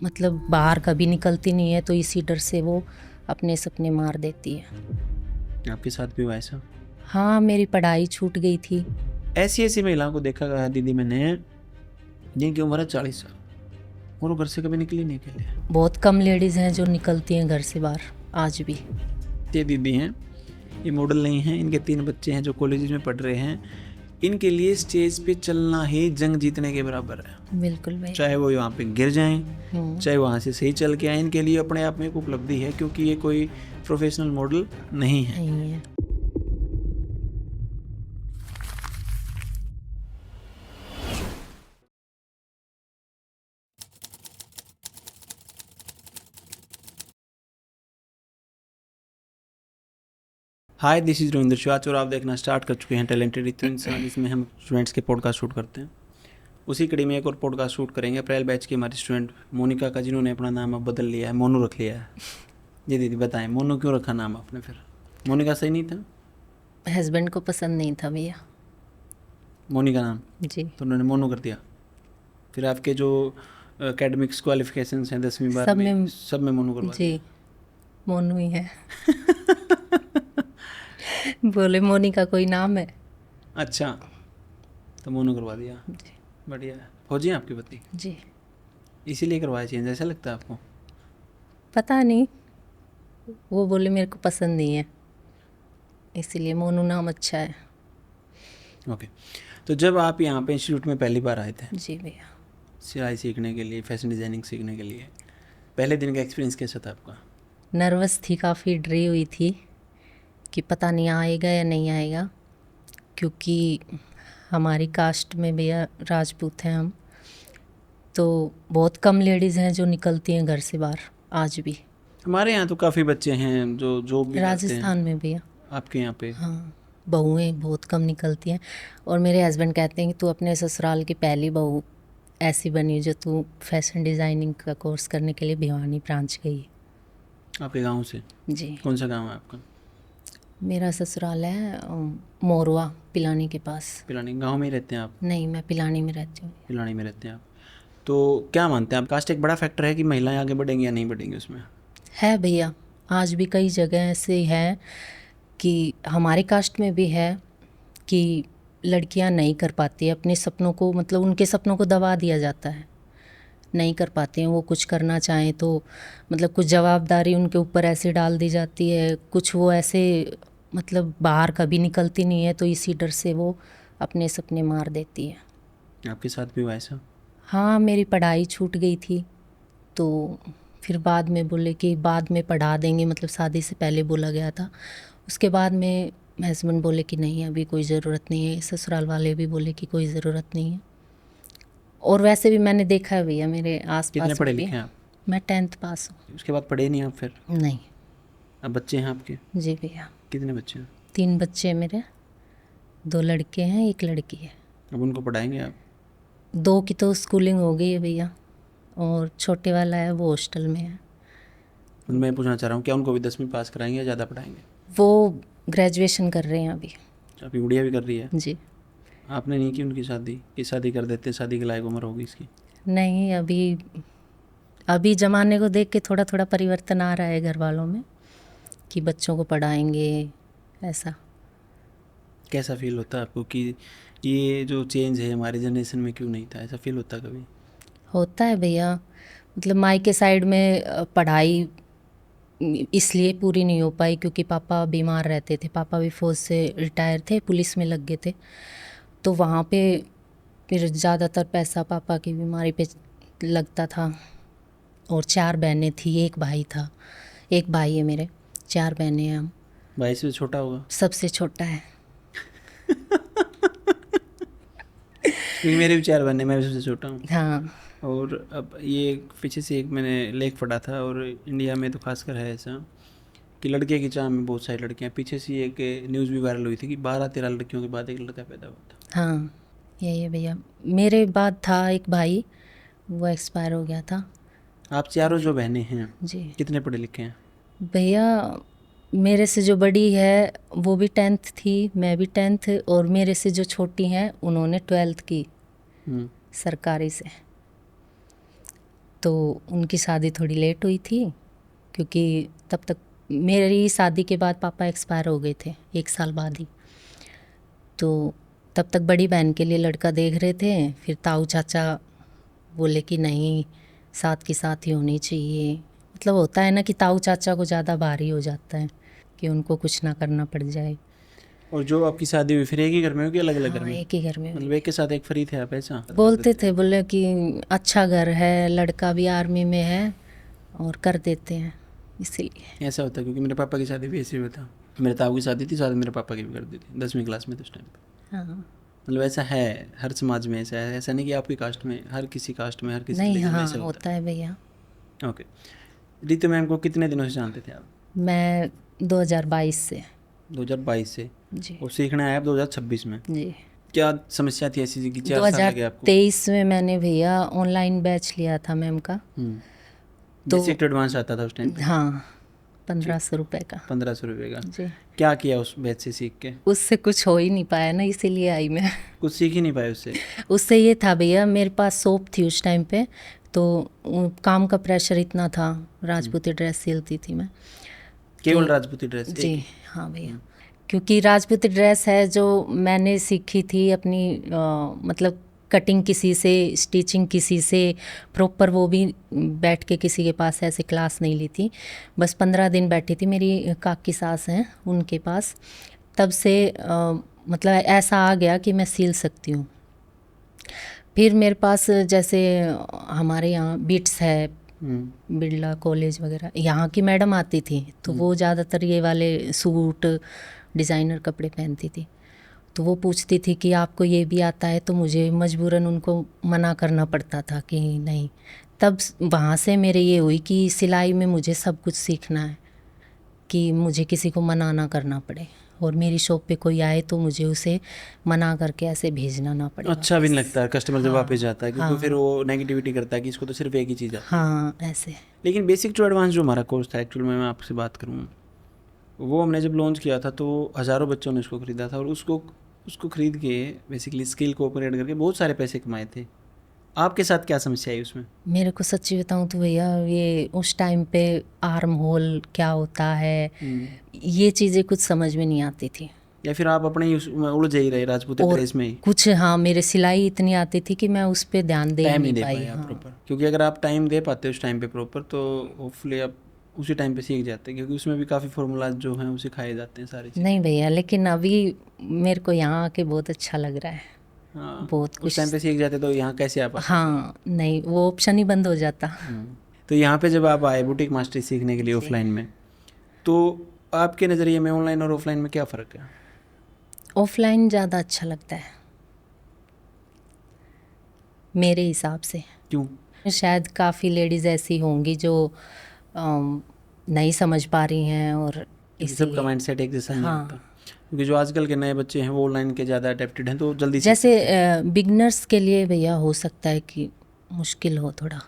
मतलब बाहर कभी निकलती नहीं है, तो इसी डर से वो अपने सपने मार देती है। आपके साथ भी हुआ ऐसा? हाँ, मेरी पढ़ाई छूट गई थी। ऐसी ऐसी महिलाओं को देखा गया दीदी मैंने, जिनकी उम्र है 40 साल और वो घर से कभी निकली नहीं अकेले। बहुत कम लेडीज़ हैं जो निकलती हैं घर से बाहर आज भी। ये दीदी हैं, ये मॉडल नहीं हैं, इनके 3 बच्चे हैं जो कॉलेज में पढ़ रहे हैं। इनके लिए स्टेज पे चलना ही जंग जीतने के बराबर है। बिल्कुल भाई। चाहे वो यहाँ पे गिर जाएं, चाहे वहाँ से सही चल के आए, इनके लिए अपने आप में एक उपलब्धि है, क्योंकि ये कोई प्रोफेशनल मॉडल नहीं है। नहीं है। हाय, दिस इज रविंद्र शिवाच और आप देखना स्टार्ट कर चुके हैं टैलेंटेड इतने इंसान, जिसमें हम स्टूडेंट्स के पॉडकास्ट शूट करते हैं। उसी कड़ी में एक और पॉडकास्ट शूट करेंगे अप्रैल बैच की हमारी स्टूडेंट मोनिका का, जिन्होंने अपना नाम अब बदल लिया है, मोनू रख लिया है। जी दीदी बताएं, मोनू क्यों रखा नाम आपने? फिर मोनिका सही नहीं था? हस्बैंड को पसंद नहीं था भैया। मोनिका नाम जी। तो उन्होंने मोनू कर दिया। फिर आपके जो एकेडमिक्स क्वालिफिकेशंस हैं 10वीं सब 12वीं में सब में मोनू करवा जी दिया। मोनू ही है। बोले मोनिका कोई नाम है। अच्छा, तो मोनू करवा दिया। जी। बढ़िया है। फौजी हैं आपके पति? जी। इसीलिए करवाया चेंज, ऐसा लगता है आपको? पता नहीं, वो बोले मेरे को पसंद नहीं है, इसीलिए मोनू नाम अच्छा है। ओके। तो जब आप यहाँ पे इंस्टीट्यूट में पहली बार आए थे जी भैया। सिलाई सीखने के लिए, फैशन डिज़ाइनिंग सीखने के लिए, पहले दिन का एक्सपीरियंस कैसा था आपका? नर्वस थी, काफ़ी डरी हुई थी कि पता नहीं आएगा या नहीं आएगा, क्योंकि हमारी कास्ट में भैया राजपूत हैं हम, तो बहुत कम लेडीज़ हैं जो निकलती हैं घर से बाहर आज भी। हमारे यहाँ तो काफ़ी बच्चे हैं जो जॉब भी करते हैं। राजस्थान में भैया आपके यहाँ पे? हाँ, बहुएं बहुत कम निकलती हैं। और मेरे हस्बैंड कहते हैं कि तू अपने ससुराल की पहली बहू ऐसी बनी जो तू फैशन डिज़ाइनिंग का कोर्स करने के लिए भिवानी ब्रांच गई। आपके गांव से? जी। कौन सा गांव है आपका? मेरा ससुराल है मोरवा, पिलानी के पास। पिलानी गांव में ही रहते हैं आप? नहीं, मैं पिलानी में रहती हूँ। पिलानी में रहते हैं आप। तो क्या मानते हैं आप, कास्ट एक बड़ा फैक्टर है कि महिलाएं आगे बढ़ेंगी या नहीं बढ़ेंगी उसमें? है भैया, आज भी कई जगह ऐसे हैं कि हमारे कास्ट में भी है कि लड़कियां नहीं कर पाती अपने सपनों को, मतलब उनके सपनों को दबा दिया जाता है, नहीं कर पाते हैं। वो कुछ करना चाहें तो मतलब कुछ जवाबदारी उनके ऊपर ऐसे डाल दी जाती है, कुछ वो ऐसे मतलब बाहर कभी निकलती नहीं है, तो इसी डर से वो अपने सपने मार देती है। आपके साथ भी हुआ ऐसा? हाँ, मेरी पढ़ाई छूट गई थी, तो फिर बाद में बोले कि बाद में पढ़ा देंगे, मतलब शादी से पहले बोला गया था। उसके बाद में हस्बैंड बोले कि नहीं अभी कोई ज़रूरत नहीं है, ससुराल वाले भी बोले कि कोई ज़रूरत नहीं है। और वैसे भी मैंने देखा है भैया मेरे आस कितने पास पढ़े में भी। लिखे हैं आप? मैं 10th पास हूँ। उसके बाद पढ़े नहीं आप फिर? नहीं। अब बच्चे हैं आपके? जी भैया। कितने बच्चे हैं? 3 बच्चे हैं मेरे, 2 लड़के हैं, 1 लड़की है। अब उनको पढ़ाएंगे आप? 2 की तो स्कूलिंग हो गई है भैया, और छोटे वाला है वो हॉस्टल में है। मैं पूछना चाह रहा हूँ, क्या उनको भी 10वीं पास कराएंगे या ज़्यादा पढ़ाएंगे? वो ग्रेजुएशन कर रहे हैं अभी। अभी गुड़िया भी कर रही है? जी। आपने नहीं की उनकी शादी? कि शादी कर देते, शादी के लायक उम्र होगी इसकी? नहीं, अभी अभी ज़माने को देख के थोड़ा थोड़ा परिवर्तन आ रहा है घर वालों में कि बच्चों को पढ़ाएंगे ऐसा। कैसा फील होता है आपको कि ये जो चेंज है हमारी जनरेशन में क्यों नहीं था? ऐसा फील होता है कभी? होता है भैया, मतलब मायके साइड में पढ़ाई इसलिए पूरी नहीं हो पाई क्योंकि पापा बीमार रहते थे। पापा भी फौज से रिटायर थे, पुलिस में लग गए थे, तो वहाँ पे फिर ज़्यादातर पैसा पापा की बीमारी पे लगता था। और 4 बहनें थी, 1 भाई था। 1 भाई है मेरे, 4 बहनें हैं हम। भाई से छोटा होगा? सबसे छोटा है। क्योंकि मेरे भी 4 बहने, मैं भी सबसे छोटा हूँ। हाँ। और अब ये पीछे से एक मैंने लेख पढ़ा था, और इंडिया में तो खासकर है ऐसा कि लड़के की चाह में बहुत सारी लड़कियाँ। पीछे से एक न्यूज़ भी वायरल हुई थी कि 12-13 लड़कियों के बाद एक लड़का पैदा हुआ था। हाँ, यही है भैया। मेरे बाद था एक भाई, वो एक्सपायर हो गया था। आप चारों जो बहनें हैं जी कितने पढ़े लिखे हैं? भैया, मेरे से जो बड़ी है वो भी 10th थी, मैं भी 10th, और मेरे से जो छोटी हैं उन्होंने 12th की सरकारी से। तो उनकी शादी थोड़ी लेट हुई थी, क्योंकि तब तक मेरी शादी के बाद पापा एक्सपायर हो गए थे 1 साल बाद ही। तो तब तक बड़ी बहन के लिए लड़का देख रहे थे, फिर ताऊ चाचा बोले कि नहीं, साथ की साथ ही होनी चाहिए। मतलब होता है ना कि ताऊ चाचा को ज़्यादा भारी हो जाता है कि उनको कुछ ना करना पड़ जाए। और जो आपकी शादी हुई फिर एक ही घर में हो कि अलग अलग घर हाँ, में? एक ही घर में मतलब एक के साथ एक फ्री थे आप, ऐसा बोलते थे, बोले कि अच्छा घर है, लड़का भी आर्मी में है और कर देते हैं, इसीलिए। ऐसा होता है क्योंकि मेरे पापा की शादी भी ऐसी हुआ था। मेरे ताऊ की शादी थी, शादी मेरे पापा की भी कर दी थी 10वीं क्लास में, तो उस टाइम पे। हाँ मतलब ऐसा है हर समाज में, ऐसा है, ऐसा नहीं कि आपकी कास्ट में, हर किसी कास्ट में, हर किसी नहीं, religion में हाँ ऐसा होता है भैया। है। ओके। रितु मैम को कितने दिनों से जानते थे आप? मैं 2022 से। 2022 से? जी और सीखने आए आप 2026 में? जी। क्या समस्या थी ऐसी कि 4 साल लगे आपको? 2023 में मैंने भैया ऑनलाइन बैच लिया था मैम का। तो बेसिक टू एडवांस आता था उस टाइम पे? हाँ, 1500 रुपये का। 1500 रुपये का? जी। क्या किया उस बैच से सीख के? उससे कुछ हो ही नहीं पाया ना, इसीलिए आई मैं। कुछ सीख ही नहीं पाए उससे? उससे ये था भैया, मेरे पास शॉप थी उस टाइम पे, तो काम का प्रेशर इतना था, राजपूती ड्रेस सिलती थी मैं। केवल राजपूती ड्रेस? जी हाँ भैया, क्योंकि राजपूती ड्रेस है जो मैंने सीखी थी अपनी, मतलब कटिंग किसी से, स्टिचिंग किसी से प्रॉपर, वो भी बैठ के किसी के पास ऐसे क्लास नहीं ली थी। बस 15 दिन बैठी थी, मेरी काकी सास हैं उनके पास। तब से मतलब ऐसा आ गया कि मैं सिल सकती हूँ। फिर मेरे पास जैसे हमारे यहाँ बिट्स है, बिरला कॉलेज वगैरह, यहाँ की मैडम आती थी, तो वो ज़्यादातर ये वाले सूट डिज़ाइनर कपड़े पहनती थी। तो वो पूछती थी कि आपको ये भी आता है, तो मुझे मजबूरन उनको मना करना पड़ता था कि नहीं। तब वहाँ से मेरे ये हुई कि सिलाई में मुझे सब कुछ सीखना है, कि मुझे किसी को मना ना करना पड़े, और मेरी शॉप पे कोई आए तो मुझे उसे मना करके ऐसे भेजना ना पड़े। अच्छा भी नहीं लगता कस्टमर जब वापस जाता है, क्योंकि हाँ। फिर वो नेगेटिविटी करता है कि इसको तो सिर्फ एक ही चीज़ आती है। हाँ ऐसे। लेकिन बेसिक टू एडवांस जो हमारा कोर्स था, एक्चुअल में मैं आपसे बात करूँ, वो हमने जब लॉन्च किया था तो हज़ारों बच्चों ने उसको ख़रीदा था, और उसको ख़रीद के बेसिकली स्किल को अपग्रेड करके बहुत सारे पैसे कमाए थे। आपके साथ क्या समस्या आई उसमें? मेरे को सच्ची बताऊँ तो भैया, ये उस टाइम पे आर्म होल क्या होता है, ये चीज़ें कुछ समझ में नहीं आती थी। या फिर आप अपने ही उसमें उलझ ही रहे राजपूती और ड्रेस में ही? कुछ, हाँ, मेरे सिलाई इतनी आती थी कि मैं उस पर ध्यान दे टाइम नहीं नहीं दे पाई। पाए आप हाँ। प्रॉपर, क्योंकि अगर आप टाइम दे पाते उस टाइम पे प्रॉपर, तो होपफुली आप उसी टाइम पे सीख जाते हैं, क्योंकि उसमें भी काफ़ी फार्मूला जो हैं वो सिखाए जाते हैं सारी चीज़ें। नहीं भैया, लेकिन अभी मेरे को यहाँ आके बहुत अच्छा लग रहा है। हाँ, बहुत उस कुछ। टाइम पे सीख जाते तो यहाँ कैसे आप आते? हाँ नहीं, वो ऑप्शन ही बंद हो जाता। तो यहाँ पे जब आप आए बुटीक मास्टरी सीखने के लिए ऑफलाइन में, तो आपके नज़रिए में ऑनलाइन और ऑफलाइन में क्या फ़र्क है? ऑफलाइन ज़्यादा अच्छा लगता है मेरे हिसाब से। क्यों? शायद काफ़ी लेडीज़ ऐसी होंगी जो नहीं समझ पा रही हैं, और सबका माइंड सेट एक जैसा नहीं हाँ। होता, क्योंकि जो आजकल के नए बच्चे हैं वो ऑनलाइन के ज़्यादा अडेप्टेड हैं, तो जल्दी सीख जैसे सकते हैं। बिगनर्स के लिए भैया हो सकता है कि मुश्किल हो थोड़ा,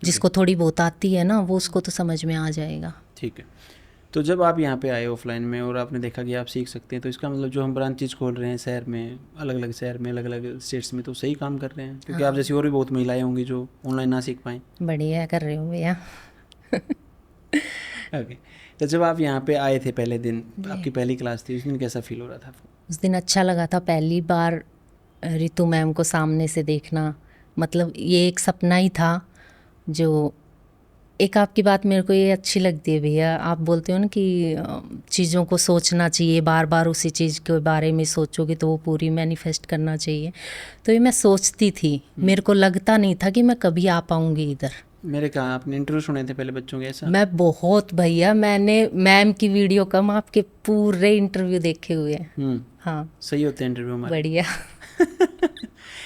जिसको थोड़ी बहुत आती है ना, वो उसको तो समझ में आ जाएगा। ठीक है। तो जब आप यहाँ पे आए ऑफलाइन में और आपने देखा कि आप सीख सकते हैं, तो इसका मतलब जो हम ब्रांचेज खोल रहे हैं शहर में, अलग अलग शहर में, अलग अलग स्टेट्स में, तो सही काम कर रहे हैं, क्योंकि आप जैसी और भी बहुत महिलाएं होंगी जो ऑनलाइन ना सीख पाएँ। बढ़िया कर रहे हो भैया। ओके। तो जब आप यहाँ पे आए थे पहले दिन, आपकी पहली क्लास थी, उस दिन कैसा फील हो रहा था? उस दिन अच्छा लगा था, पहली बार रितु मैम को सामने से देखना, मतलब ये एक सपना ही था। जो एक आपकी बात मेरे को ये अच्छी लगती है भैया, आप बोलते हो ना कि चीज़ों को सोचना चाहिए, बार बार उसी चीज़ के बारे में सोचोगे तो वो पूरी मैनिफेस्ट करना चाहिए। तो ये मैं सोचती थी, मेरे को लगता नहीं था कि मैं कभी आ पाऊँगी इधर। मेरे कहा आपने इंटरव्यू सुने थे पहले बच्चों के, ऐसा? मैं बहुत भैया, मैंने मैम की वीडियो कम, आपके पूरे इंटरव्यू देखे हुए हैं। हाँ सही होते हैं इंटरव्यू में? बढ़िया।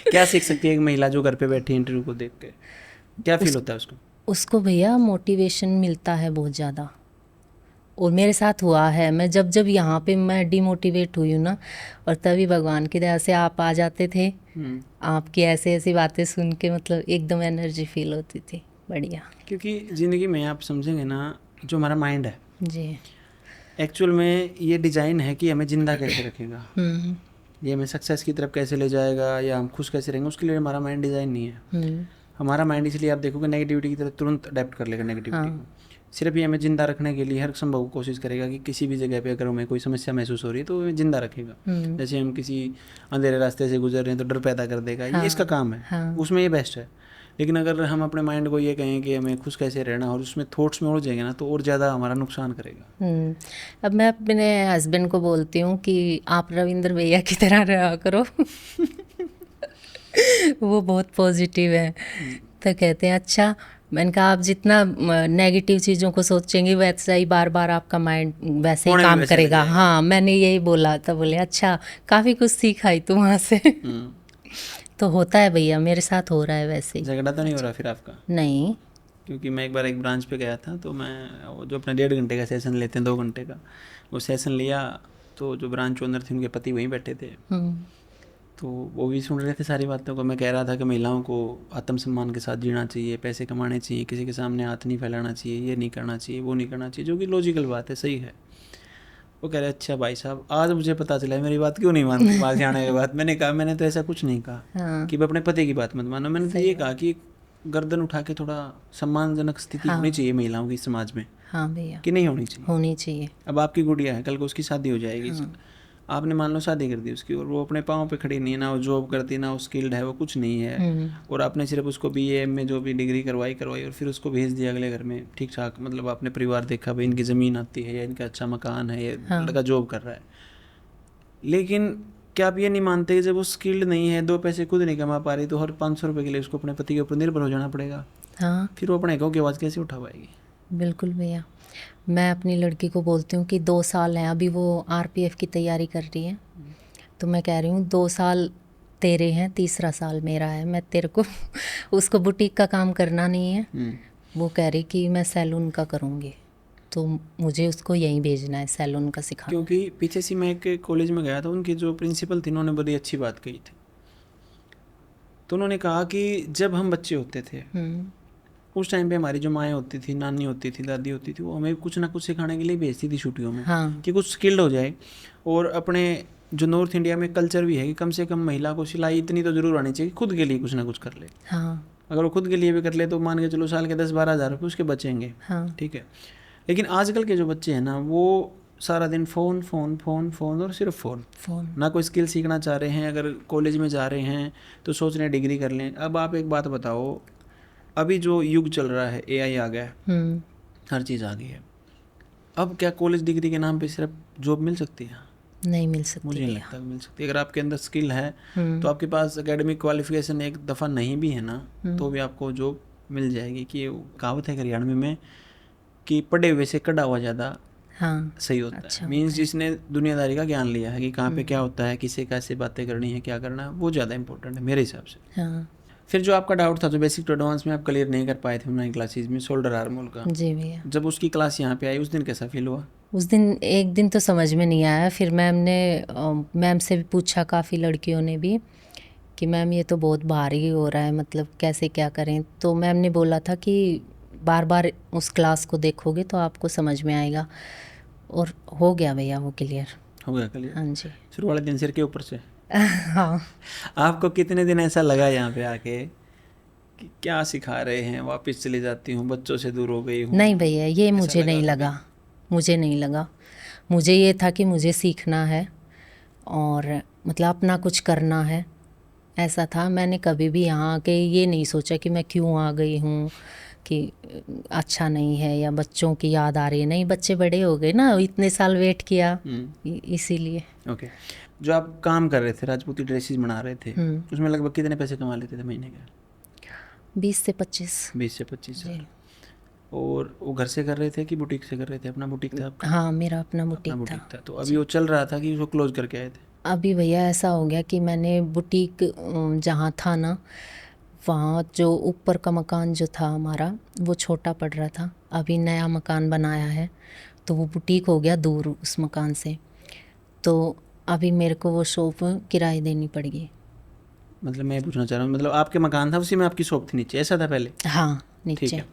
क्या सीख सकती है एक महिला जो घर पे बैठी इंटरव्यू को देख के? क्या फील होता है उसको? उसको भैया मोटिवेशन मिलता है बहुत ज़्यादा, और मेरे साथ हुआ है। मैं जब जब यहाँ पे मैं डिमोटिवेट हुई हूँ ना, और तभी भगवान की दया से आप आ जाते थे, आपकी ऐसे ऐसी बातें सुन के मतलब एकदम एनर्जी फील होती थी। बढ़िया। क्योंकि ज़िंदगी में आप समझेंगे ना, जो हमारा माइंड है जी, एक्चुअल में ये डिज़ाइन है कि हमें ज़िंदा कैसे रखेगा, ये हमें सक्सेस की तरफ कैसे ले जाएगा, या हम खुश कैसे रहेंगे, उसके लिए हमारा माइंड डिज़ाइन नहीं है। हमारा माइंड इसलिए आप देखोगे नेगेटिविटी की तरफ तुरंत अडेप्ट कर लेगा नेगेटिविटी हाँ। को। सिर्फ ये हमें जिंदा रखने के लिए हर संभव कोशिश करेगा कि किसी भी जगह पे अगर हमें कोई समस्या महसूस हो रही है तो हमें जिंदा रखेगा। जैसे हम किसी अंधेरे रास्ते से गुजर रहे हैं तो डर पैदा कर देगा, ये इसका काम है। हाँ। उसमें ये बेस्ट है। लेकिन अगर हम अपने माइंड को ये कहें कि हमें खुश कैसे रहना और उसमें थॉट्स में उड़ जाएंगे ना, तो और ज़्यादा हमारा नुकसान करेगा। अब मैं अपने हस्बैंड को बोलती हूँ कि आप रविंद्र भैया की तरह रहा करो। वो बहुत पॉजिटिव है। तो कहते हैं अच्छा। मैंने कहा आप जितना नेगेटिव चीज़ों को सोचेंगे वैसा ही बार बार आपका माइंड वैसे ही होने में काम वैसे करेगा। लग जाएगा। हाँ, मैंने यही बोला। तो बोले अच्छा, काफ़ी कुछ सीखा ही तू वहाँ से। तो होता है भैया, मेरे साथ हो रहा है वैसे ही। झगड़ा तो नहीं हो रहा फिर आपका? नहीं। क्योंकि मैं एक बार एक ब्रांच पे गया था, तो मैं वो जो अपना 1.5 घंटे का सेशन लेते हैं 2 घंटे का, वो सेशन लिया। तो जो ब्रांच ओनर थे उनके पति वहीं बैठे थे, तो वो भी सुन रहे थे सारी बातों को। मैं कह रहा था कि महिलाओं को आत्मसम्मान के साथ जीना चाहिए, पैसे कमाने चाहिए, किसी के सामने हाथ नहीं फैलाना चाहिए, ये नहीं करना चाहिए, वो नहीं करना चाहिए, जो कि लॉजिकल बात है, सही है। वो कह रहे अच्छा भाई साहब, आज मुझे पता चला है मेरी बात क्यों नहीं मानती वहाँ से आने के बाद। मैंने कहा मैंने तो ऐसा कुछ नहीं कहा हाँ। कि अपने पति की बात मत मानो। मैंने तो ये कहा कि गर्दन उठा के थोड़ा सम्मानजनक स्थिति होनी चाहिए महिलाओं की समाज में। हाँ भैया, कि नहीं होनी चाहिए? होनी चाहिए। अब आपकी गुड़िया है, कल को उसकी शादी हो जाएगी। आपने मान लो शादी कर दी उसकी, और वो अपने पाँव पे खड़ी नहीं है, ना वो जॉब करती, ना वो स्किल्ड है, वो कुछ नहीं है, और आपने सिर्फ उसको BA में जो भी डिग्री करवाई और फिर उसको भेज दिया अगले घर में ठीक ठाक। मतलब आपने परिवार देखा भाई इनकी ज़मीन आती है या इनका अच्छा मकान है, ये लड़का जॉब कर रहा है। लेकिन क्या आप ये नहीं मानते कि जब वो स्किल्ड नहीं है, 2 पैसे खुद नहीं कमा पा रही, तो हर 500 रुपये के लिए उसको अपने पति के ऊपर निर्भर हो जाना पड़ेगा। हाँ, फिर वो अपने गाँव की आवाज़ कैसे उठा पाएगी? बिल्कुल भैया। मैं अपनी लड़की को बोलती हूँ कि 2 साल हैं, अभी वो RPF की तैयारी कर रही है। तो मैं कह रही हूँ 2 साल तेरे हैं, तीसरा साल मेरा है। मैं तेरे को उसको बुटीक का काम करना नहीं है। वो कह रही कि मैं सैलून का करूँगी, तो मुझे उसको यहीं भेजना है सैलून का सिखाना। क्योंकि पीछे से मैं एक कॉलेज में गया था, उनकी जो प्रिंसिपल थी उन्होंने बड़ी अच्छी बात कही थी। तो उन्होंने कहा कि जब हम बच्चे होते थे उस टाइम पे हमारी जो माएँ होती थी, नानी होती थी, दादी होती थी, वो हमें कुछ ना कुछ सिखाने के लिए भेजती थी छुट्टियों में। हाँ। कि कुछ स्किल्ड हो जाए। और अपने जो नॉर्थ इंडिया में कल्चर भी है कि कम से कम महिला को सिलाई इतनी तो जरूर आनी चाहिए कि खुद के लिए कुछ ना कुछ कर ले। हाँ। अगर वो खुद के लिए भी कर ले तो मान के चलो साल के 10-12 हज़ार रुपये उसके बचेंगे। हाँ। ठीक है। लेकिन आजकल के जो बच्चे हैं ना, वो सारा दिन फ़ोन फ़ोन फ़ोन फ़ोन और सिर्फ फ़ोन। ना कोई स्किल सीखना चाह रहे हैं। अगर कॉलेज में जा रहे हैं तो सोच रहे हैं डिग्री कर लें। अब आप एक बात बताओ, अभी जो युग चल रहा है, AI आ गया है, हर चीज़ आ गई है। अब क्या कॉलेज डिग्री के नाम पे सिर्फ जॉब मिल सकती है? नहीं मिल सकती। मुझे नहीं लगता मिल सकती। अगर आपके अंदर स्किल है तो आपके पास एकेडमिक क्वालिफिकेशन एक दफ़ा नहीं भी है ना, तो भी आपको जॉब मिल जाएगी। कि कहावत है हरियाणवी में कि पढ़े हुए से कड़ा हुआ ज़्यादा सही होता है। मीन्स जिसने दुनियादारी का ज्ञान लिया है कि कहाँ पे क्या होता है, किसे कैसे बातें करनी है, क्या करना है, वो ज़्यादा इंपॉर्टेंट है मेरे हिसाब से। फिर जो आपका डाउट था जो बेसिक टू एडवांस में आप क्लियर नहीं कर पाए थे ऑनलाइन क्लासेज में, शोल्डर आर्म होल का, जी भैया, जब उसकी क्लास यहाँ पे आई उस दिन कैसा फील हुआ? उस दिन एक दिन तो समझ में नहीं आया। फिर मैम से भी पूछा, काफ़ी लड़कियों ने भी, कि मैम ये तो बहुत भारी हो रहा है, मतलब कैसे क्या करें। तो मैम ने बोला था कि बार बार उस क्लास को देखोगे तो आपको समझ में आएगा। और हो गया भैया वो क्लियर। हो गया क्लियर? हाँ जी। शुरू वाले दिन सिर के ऊपर से? हाँ। आपको कितने दिन ऐसा लगा यहाँ पे आके कि क्या सिखा रहे हैं, वापस चली जाती हूँ, बच्चों से दूर हो गई हूँ? नहीं भैया, ये मुझे नहीं लगा। मुझे नहीं लगा। मुझे ये था कि मुझे सीखना है और मतलब अपना कुछ करना है, ऐसा था। मैंने कभी भी यहाँ आके ये नहीं सोचा कि मैं क्यों आ गई हूँ, कि अच्छा नहीं है या बच्चों की याद आ रही है। नहीं, बच्चे बड़े हो गए ना, इतने साल वेट किया, इसीलिए। ओके। जो आप काम कर रहे थे, राजपूती ड्रेसेस बना रहे थे, उसमें लगभग कितने पैसे कमा लेते थे महीने के? 20 से 25। 20 से 25 हज़ार। और वो घर से कर रहे थे कि बुटीक से कर रहे थे? अपना बुटीक था आपका? हाँ, मेरा अपना बुटीक था। तो अभी वो चल रहा था कि उसको क्लोज करके आए थे? अभी भैया ऐसा हो गया कि मैंने बुटीक जहाँ था ना, वहाँ जो ऊपर का मकान जो था हमारा, वो छोटा पड़ रहा था। अभी नया मकान बनाया है तो वो बुटीक हो गया दूर उस मकान से, तो अभी मेरे को वो शॉप किराए देनी पड़ेगी। मतलब मैं ये पूछना चाह रहा हूँ, मतलब आपके मकान था उसी में आपकी शॉप थी नीचे, ऐसा था पहले? हाँ, नीचे। ठीक है।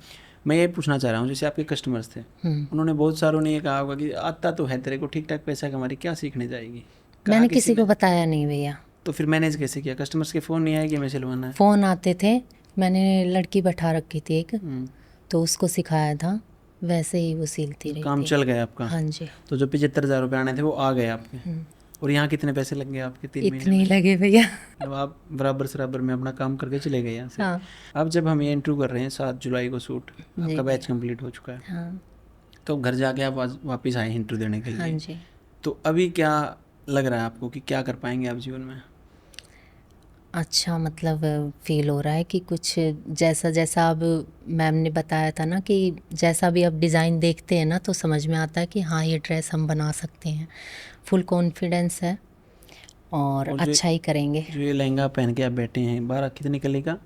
मैं ये पूछना चाह रहा हूँ, जैसे आपके कस्टमर्स थे, उन्होंने बहुत सारों ने ये कहा होगा कि आता तो है तेरे को ठीक ठाक पैसा कमा रही, क्या सीखने जाएगी? मैंने किसी को बताया नहीं भैया। तो फिर मैनेज कैसे किया? कस्टमर्स के फ़ोन नहीं आए कि हमें सिलवाना है? फ़ोन आते थे, मैंने लड़की बैठा रखी थी एक, हम्म, तो उसको सिखाया था, वैसे ही वो सिलती रही काम थी। चल गया आपका। हाँ जी। तो जो 75,000 रुपये आने थे वो आ गए आपके। हम्म, और यहाँ कितने पैसे लग गए आपके 3 महीने इतने ही में? लगे भैया। अब आप बराबर सराबर में अपना काम करके चले गए यहाँ से। हाँ अब जब हम ये इंटरव्यू कर रहे हैं 7 जुलाई को शूट, जी आपका बैच भैया। कंप्लीट हो चुका है, हाँ तो घर जाके आप वापस आए इंटरव्यू देने के हाँ लिए। जी। तो अभी क्या लग रहा है आपको कि क्या कर पाएंगे आप जीवन में? अच्छा, मतलब फील हो रहा है कि कुछ जैसा जैसा अब मैम ने बताया था ना, कि जैसा भी अब डिज़ाइन देखते हैं ना तो समझ में आता है कि हाँ ये ड्रेस हम बना सकते हैं। फुल कॉन्फिडेंस है और और अच्छा ही करेंगे। जो ये लहंगा पहन के आप बैठे हैं, 12 कितने कली का?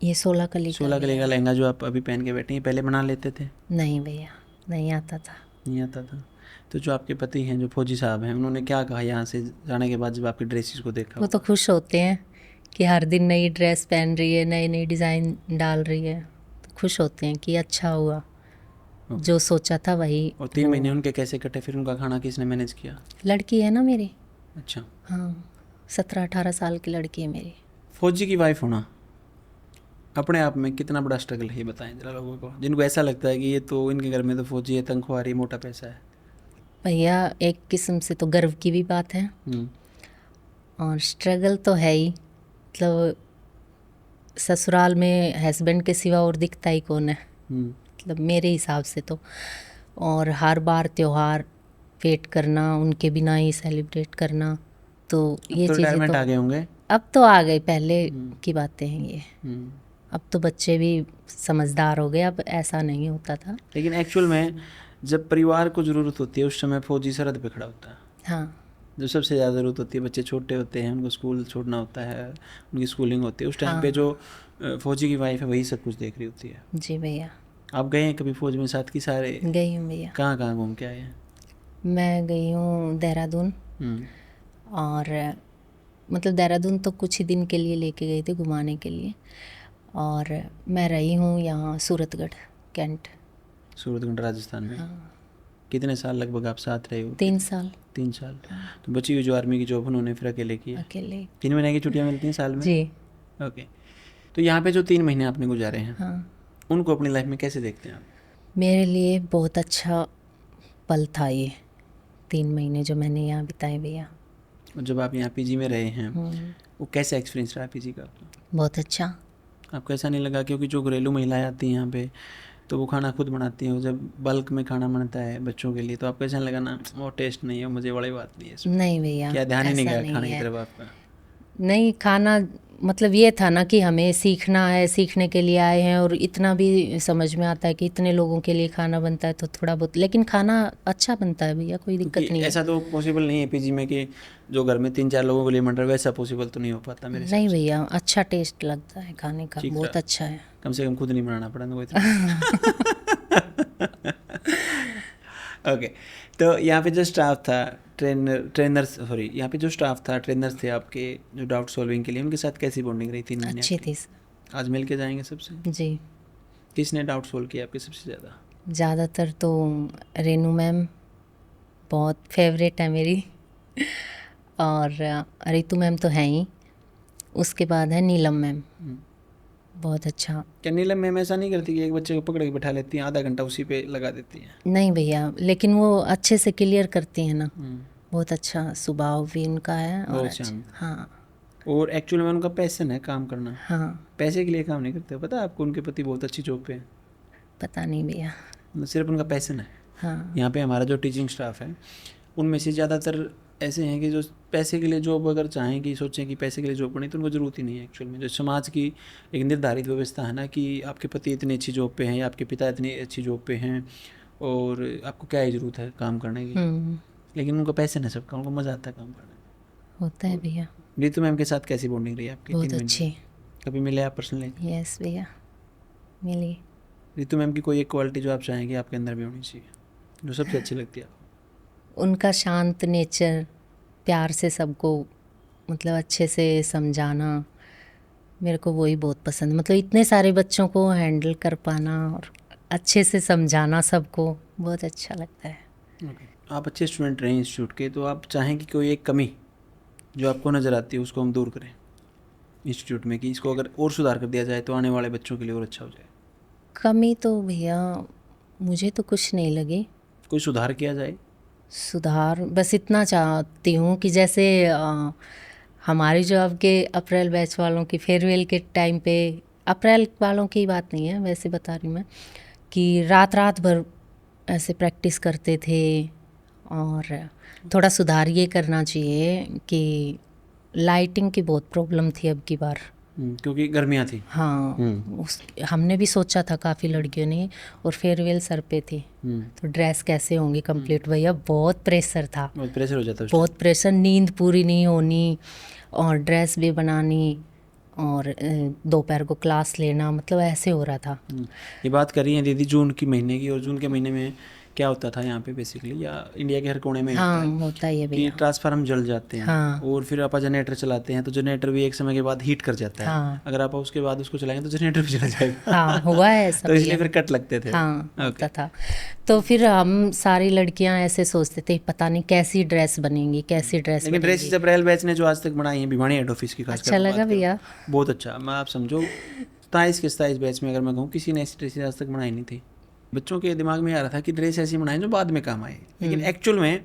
ये 16 कली का 16 कली का भैया। लहंगा जो आप अभी पहन के बैठे हैं, पहले बना लेते थे? नहीं भैया, नहीं आता था। नहीं आता था। तो जो आपके पति हैं, जो फौजी साहब हैं, उन्होंने क्या कहा यहाँ से जाने के बाद जब आपके ड्रेसेस को देखा? वो तो खुश होते हैं कि हर दिन नई ड्रेस पहन रही है, नई नई डिज़ाइन डाल रही है, तो खुश होते हैं कि अच्छा हुआ, जो सोचा था वही। और 3 महीने उनके कैसे कटे फिर? उनका खाना किसने मैनेज किया? लड़की है ना मेरी। अच्छा, हाँ, 17-18 साल की लड़की है मेरी। फौजी की वाइफ होना अपने आप में कितना बड़ा स्ट्रगल है, ये बताएं जरा लोगों को, जिनको ऐसा लगता है कि ये तो इनके घर में तो फौजी है, तनख्वाह मोटा पैसा है। भैया एक किस्म से तो गर्व की भी बात है, हम्म, और स्ट्रगल तो है ही। मतलब ससुराल में हस्बैंड के सिवा और दिखता ही कौन है, हम्म। मतलब मेरे हिसाब से तो। और हर बार त्योहार वेट करना, उनके बिना ही सेलिब्रेट करना, तो अब ये तो चीज़ें रिटायरमेंट तो आ गए होंगे। अब तो आ गई, पहले की बातें हैं ये। हम्म। अब तो बच्चे भी समझदार हो गए, अब ऐसा नहीं होता था। लेकिन एक्चुअल में जब परिवार को ज़रूरत होती है उस समय फौजी सरहद पे खड़ा होता है। हाँ जब सबसे ज़्यादा ज़रूरत होती है, बच्चे छोटे होते हैं, उनको स्कूल छोड़ना होता है, उनकी स्कूलिंग होती है, उस टाइम पे हाँ जो फौजी की वाइफ है वही सब कुछ देख रही होती है। जी भैया, आप गए हैं कभी फौज में साथ की सारे? गई हूँ भैया। कहाँ घूम के आए हैं? मैं गई हूँ देहरादून, हम्म, और मतलब देहरादून तो कुछ ही दिन के लिए लेके गई थी घुमाने के लिए, और मैं रही हूँ यहाँ सूरतगढ़ कैंट। सूरतगढ़ राजस्थान में। हाँ, कितने साल लगभग आप साथ रहे हो? 3 साल 3 साल। तो बची हुई जो आर्मी की जॉब उन्होंने फिर अकेले की है। अकेले। 3 महीने की छुट्टियाँ मिलती हैं साल में? जी ओके। तो यहाँ पे जो 3 महीने आपने गुजारे हैं, हाँ, उनको अपनी लाइफ में कैसे देखते हैं आप? मेरे लिए बहुत अच्छा पल था ये 3 महीने जो मैंने यहाँ बिताए भैया। और जब आप यहाँ पीजी में रहे हैं, हम्म, वो कैसा एक्सपीरियंस रहा पीजी का आपका? बहुत अच्छा। आपको ऐसा नहीं लगा, क्योंकि जो घरेलू महिलाएं आती हैं यहाँ पे तो वो खाना खुद बनाती हैं, और जब बल्क में खाना बनता है बच्चों के लिए तो आपको ऐसा लगा ना वो टेस्ट नहीं है, मुझे बड़ी बात नहीं है इसमें? नहीं भैया, क्या ध्यान ही नहीं ऐसा गया नहीं खाने की है। तरफ आपका? नहीं, खाना मतलब ये था ना कि हमें सीखना है, सीखने के लिए आए हैं, और इतना भी समझ में आता है कि इतने लोगों के लिए खाना बनता है तो थोड़ा बहुत, लेकिन खाना अच्छा बनता है भैया, कोई दिक्कत क्योंकि नहीं है। ऐसा तो पॉसिबल नहीं है पीजी में कि जो घर में 3-4 लोगों के लिए बन रहा है, वैसा पॉसिबल तो नहीं हो पाता मेरे हिसाब नहीं से। भैया, अच्छा टेस्ट लगता है खाने का, ठीक बहुत रहा। अच्छा है। कम से कम खुद नहीं बनाना पड़ा ना कोई ओके। तो यहाँ पे जो स्टाफ था, यहाँ पे जो स्टाफ था, ट्रेनर्स थे आपके जो डाउट सॉल्विंग के लिए, उनके साथ कैसी बॉन्डिंग रही 3 महीने अच्छी आपकी? थी आज मिल के जाएंगे सबसे? जी। किसने डाउट सॉल्व किया आपके सबसे ज़्यादा? ज़्यादातर तो रेनू मैम बहुत फेवरेट है मेरी, और रितु मैम तो हैं ही, उसके बाद है नीलम मैम, बहुत अच्छा। क्या नीलम मैम ऐसा नहीं करती कि एक बच्चे को पकड़ के बैठा लेती हैं, आधा घंटा उसी पे लगा देती हैं? नहीं भैया, लेकिन वो अच्छे से क्लियर करती हैं ना, हम्म, बहुत अच्छा स्वभाव भी उनका है, और बहुत अच्छा। शांत। हाँ और एक्चुअल में उनका पैशन है काम करना, हाँ, पैसे के लिए काम नहीं करते। पता है आपको उनके पति बहुत अच्छी जॉब पे है, पता नहीं भैया। मतलब सिर्फ उनका पैशन है। हाँ यहाँ पे हमारा जो टीचिंग स्टाफ है उनमें से ज़्यादातर ऐसे हैं कि जो पैसे के लिए जॉब अगर चाहें कि सोचें कि पैसे के लिए जॉब करनी, तो उनको ज़रूरत ही नहीं है। एक्चुअल में जो समाज की एक निर्धारित व्यवस्था है ना कि आपके पति इतनी अच्छी जॉब पे हैं या आपके पिता इतनी अच्छी जॉब पे हैं और आपको क्या ही ज़रूरत है काम करने की। लेकिन उनको पैसे नहीं, सबका उनको मज़ा आता है काम करने में। होता है भैया। रितु मैम के साथ कैसी बॉन्डिंग रही आपकी? बहुत 3 महीने अच्छी। कभी मिले आप पर्सनली? यस भैया, मिली। रितु मैम की कोई एक क्वालिटी जो आप चाहेंगे आपके अंदर भी होनी चाहिए, जो सबसे अच्छी लगती है आपको? उनका शांत नेचर, प्यार से सबको मतलब अच्छे से समझाना, मेरे को वही बहुत पसंद। मतलब इतने सारे बच्चों को हैंडल कर पाना और अच्छे से समझाना सबको, बहुत अच्छा लगता है। ओके। आप अच्छे स्टूडेंट रहे इंस्टीट्यूट के, तो आप चाहें कि कोई एक कमी जो आपको नज़र आती है उसको हम दूर करें? इंस्टीट्यूट में कि इसको अगर और सुधार कर दिया जाए तो आने वाले बच्चों के लिए और अच्छा हो जाए? कमी तो भैया मुझे तो कुछ नहीं लगी। कोई सुधार किया जाए? सुधार बस इतना चाहती हूँ कि जैसे हमारी जो अब के अप्रैल बैच वालों की फेयरवेल के टाइम पे, अप्रैल वालों की बात नहीं है वैसे बता रही मैं, कि रात रात भर ऐसे प्रैक्टिस करते थे। और थोड़ा सुधार ये करना चाहिए कि लाइटिंग की बहुत प्रॉब्लम थी अब की बार। क्योंकि गर्मियाँ थी। हाँ, हमने भी सोचा था काफ़ी लड़कियों ने, और फेयरवेल सर पे थी तो ड्रेस कैसे होंगी कंप्लीट। भैया बहुत प्रेशर था, बहुत प्रेशर हो जाता है उस बहुत प्रेशर, नींद पूरी नहीं होनी और ड्रेस भी बनानी और दोपहर को क्लास लेना, मतलब ऐसे हो रहा था। ये बात कर रही हैं दीदी जून की महीने की, और जून के महीने में क्या होता था यहाँ पे बेसिकली, या इंडिया के हर कोने में हाँ होता ही है कि भैया। ट्रांसफार्मर जल जाते हैं। हाँ। और फिर आप जनरेटर चलाते हैं तो जनरेटर भी एक समय के बाद हीट कर जाता है। हाँ। अगर आप उसके बाद उसको चलाएंगे तो जनरेटर भी चला जाएगा। हाँ हुआ है ऐसा तो इसलिए भैया। फिर कट लगते थे। हाँ होता था। तो फिर हम सारी लड़कियां ऐसे सोचते थे पता नहीं कैसी ड्रेस बनेंगी, कैसी ड्रेस लेकिन ड्रेसेस अप्रैल बैच ने जो आज तक बनाई है भिवानी हेड ऑफिस की, खासकर अच्छा लगा भैया। बहुत अच्छा। मैं आप समझो 27 के 27 बैच में अगर मैं कहूँ किसी ने ऐसी ड्रेसेस आज तक बनाई नहीं थी। बच्चों के दिमाग में आ रहा था कि ड्रेस ऐसी बनाएं जो बाद में काम आए, लेकिन एक्चुअल में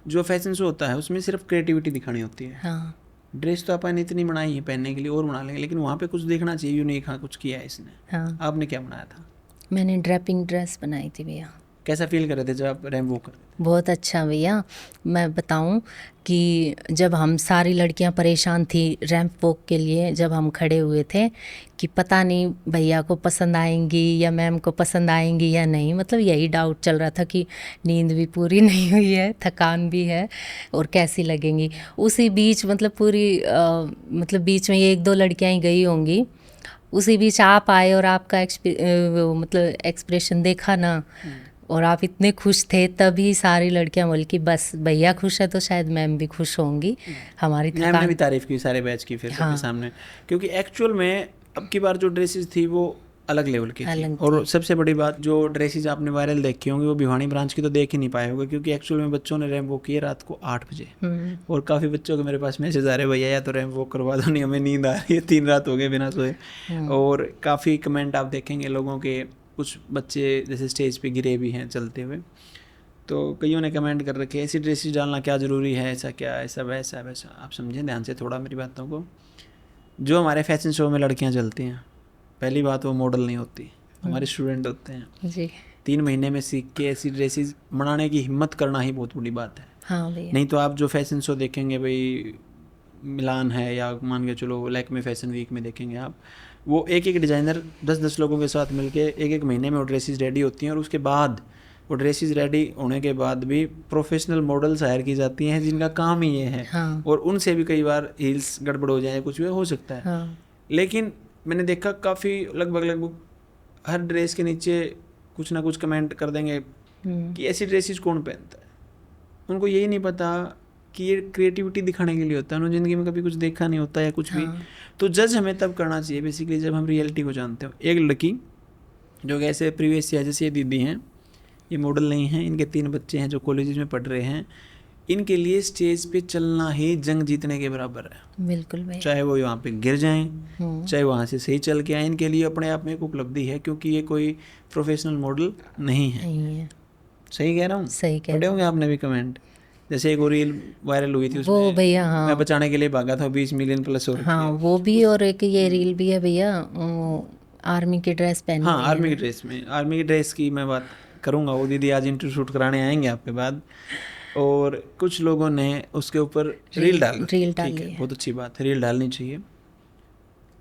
जो फैशन शो होता है उसमें सिर्फ क्रिएटिविटी दिखानी होती है। हाँ। ड्रेस तो अपन इतनी बनाई है पहनने के लिए, और बना लेंगे, लेकिन वहाँ पे कुछ देखना चाहिए यूनिक। हाँ कुछ किया है इसने। हाँ आपने क्या बनाया था? मैंने ड्रेपिंग ड्रेस बनाई थी भैया। कैसा फील कर रहे थे जब आप रैंप वॉक कर रहे थे? बहुत अच्छा भैया। मैं बताऊं कि जब हम सारी लड़कियां परेशान थी रैंप वॉक के लिए, जब हम खड़े हुए थे कि पता नहीं भैया को पसंद आएंगी या मैम को पसंद आएंगी या नहीं, मतलब यही डाउट चल रहा था कि नींद भी पूरी नहीं हुई है, थकान भी है और कैसी लगेंगी। उसी बीच मतलब पूरी मतलब बीच में एक दो लड़कियां ही गई होंगी, उसी बीच आप आए और आपका मतलब एक्सप्रेशन देखा ना, और आप इतने खुश थे, तभी सारी लड़कियां बोली कि बस भैया खुश है तो शायद मैम भी खुश होंगी। हमारी मैम ने थकान भी तारीफ की सारे बैच की फिर सबके सामने, क्योंकि एक्चुअल में अब की बार जो ड्रेसेस थी वो अलग लेवल की थी। और सबसे बड़ी बात, जो ड्रेसेस आपने वायरल देखी होंगी वो भिवानी ब्रांच की तो देख ही नहीं पाए होंगे, क्योंकि एक्चुअल में बच्चों ने रैंप वॉक किया रात को 8 बजे। और काफ़ी बच्चों के मेरे पास मैसेज आ रहे, भैया या तो रैंप वॉक करवा दो, नहीं हमें नींद आ रही है, 3 रात हो गए बिना सोए। और काफ़ी कमेंट आप देखेंगे लोगों के, कुछ बच्चे जैसे स्टेज पे गिरे भी हैं चलते हुए, तो कईयों ने कमेंट कर रखे ऐसी ड्रेसेस डालना क्या ज़रूरी है, ऐसा क्या, ऐसा वैसा वैसा। आप समझें ध्यान से थोड़ा मेरी बातों को। जो हमारे फैशन शो में लड़कियां चलती हैं, पहली बात वो मॉडल नहीं होती, हमारे स्टूडेंट होते हैं जी। 3 महीने में सीख के ऐसी ड्रेसेस बनाने की हिम्मत करना ही बहुत बड़ी बात है। हाँ भैया। नहीं तो आप जो फैशन शो देखेंगे भाई, मिलान है या मान के चलो लैक्मे फैशन वीक में देखेंगे आप, वो एक एक डिज़ाइनर 10-10 लोगों के साथ मिलके एक एक महीने में वो ड्रेसेस रेडी होती हैं, और उसके बाद वो ड्रेसेस रेडी होने के बाद भी प्रोफेशनल मॉडल्स हायर की जाती हैं जिनका काम ही ये है। हाँ। और उनसे भी कई बार हील्स गड़बड़ हो जाए, कुछ भी हो सकता है। हाँ। लेकिन मैंने देखा काफ़ी लगभग हर ड्रेस के नीचे कुछ ना कुछ कमेंट कर देंगे कि ऐसी ड्रेसेस कौन पहनता है। उनको यही नहीं पता कि ये क्रिएटिविटी दिखाने के लिए होता है, उन्होंने ज़िंदगी में कभी कुछ देखा नहीं होता या कुछ भी। तो जज हमें तब करना चाहिए बेसिकली जब हम रियलिटी को जानते हो। एक लड़की जो कि ऐसे प्रीवियस ईयर जैसे ये दीदी हैं, ये मॉडल नहीं हैं, इनके 3 बच्चे हैं जो कॉलेज में पढ़ रहे हैं, इनके लिए स्टेज पे चलना ही जंग जीतने के बराबर है। बिल्कुल भाई। चाहे वो यहाँ पे गिर जाएं, चाहे वहाँ से सही चल के आए, इनके लिए अपने आप में एक उपलब्धि है, क्योंकि ये कोई प्रोफेशनल मॉडल नहीं है। सही कह रहा हूँ? सही कह पढ़े होंगे आपने भी कमेंट, जैसे एक रील वायरल हुई थी उसमें वो भैया। हाँ मैं बचाने के लिए भागा था 20 मिलियन प्लस हो रखी है। हाँ वो भी, और एक ये रील भी है भैया, आर्मी की ड्रेस पहनी। हाँ आर्मी की ड्रेस में, आर्मी की ड्रेस की मैं बात करूँगा, वो दीदी आज इंटरव्यू शूट कराने आएंगे आपके बाद, और कुछ लोगों ने उसके ऊपर रील डाली। ठीक है, बहुत अच्छी बात है, रील डालनी चाहिए,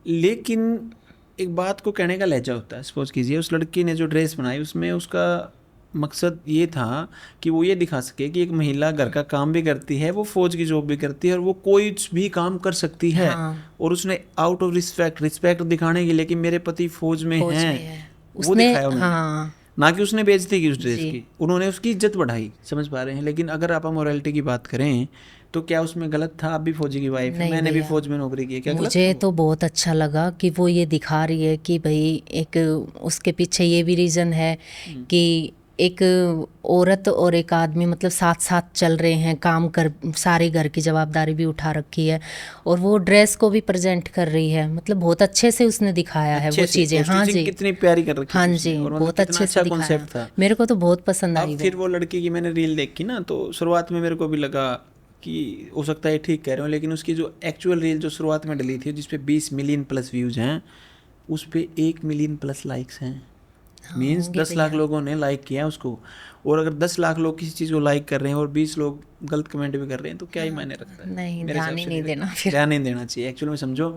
लेकिन एक बात को कहने का लहजा होता है। सपोज कीजिए उस लड़की ने जो ड्रेस बनाई उसमें उसका मकसद ये था कि वो ये दिखा सके कि एक महिला घर का काम भी करती है, वो फौज की जॉब भी करती है, और वो कोई भी काम कर सकती है। और उसने आउट ऑफ रिस्पेक्ट दिखाने के लिए कि मेरे पति फौज में हैं, वो दिखाया उन्होंने। ना कि उसने बेइज्जती की उस ड्रेस की, उन्होंने उसकी इज्जत बढ़ाई। समझ पा रहे हैं? लेकिन अगर आप मोरालिटी की बात करें तो क्या उसमें गलत था? आप भी फौजी की वाइफ, मैंने भी फौज में नौकरी की है, क्या मुझे तो बहुत अच्छा लगा कि वो ये दिखा रही है कि भाई एक उसके पीछे ये भी रीज़न है कि एक औरत और एक आदमी मतलब साथ साथ चल रहे हैं, काम कर, सारे घर की जवाबदारी भी उठा रखी है, और वो ड्रेस को भी प्रेजेंट कर रही है, मतलब बहुत अच्छे से उसने दिखाया है अच्छे वो से चीज़ें। और हाँ स्टिचिंग जी, कितनी प्यारी कर रखी हाँ थी जी, उसने, और मतलब बहुत कितना अच्छे से अच्छा दिखाया। कॉन्सेप्ट था। मेरे को तो बहुत पसंद आई अब वो। फिर वो लड़की की मैंने रील देखी ना, तो शुरुआत में मेरे को भी लगा कि हो सकता है ठीक कह रहे हो, लेकिन उसकी जो एक्चुअल रील जो शुरुआत में डली थी जिसपे 20 मिलियन प्लस व्यूज़ हैं, उस पे 1 मिलियन प्लस लाइक्स हैं। हाँ, मीन्स होंगे 10 लाख भैया। लोगों ने लाइक किया उसको। और अगर 10 लाख लोग किसी चीज़ को लाइक कर रहे हैं और 20 लोग गलत कमेंट भी कर रहे हैं, तो क्या ही मायने रखता है? नहीं, मेरे हिसाब ध्यान ही से नहीं नहीं देना रखता। फिर। ध्यान नहीं देना चाहिए। एक्चुअल में समझो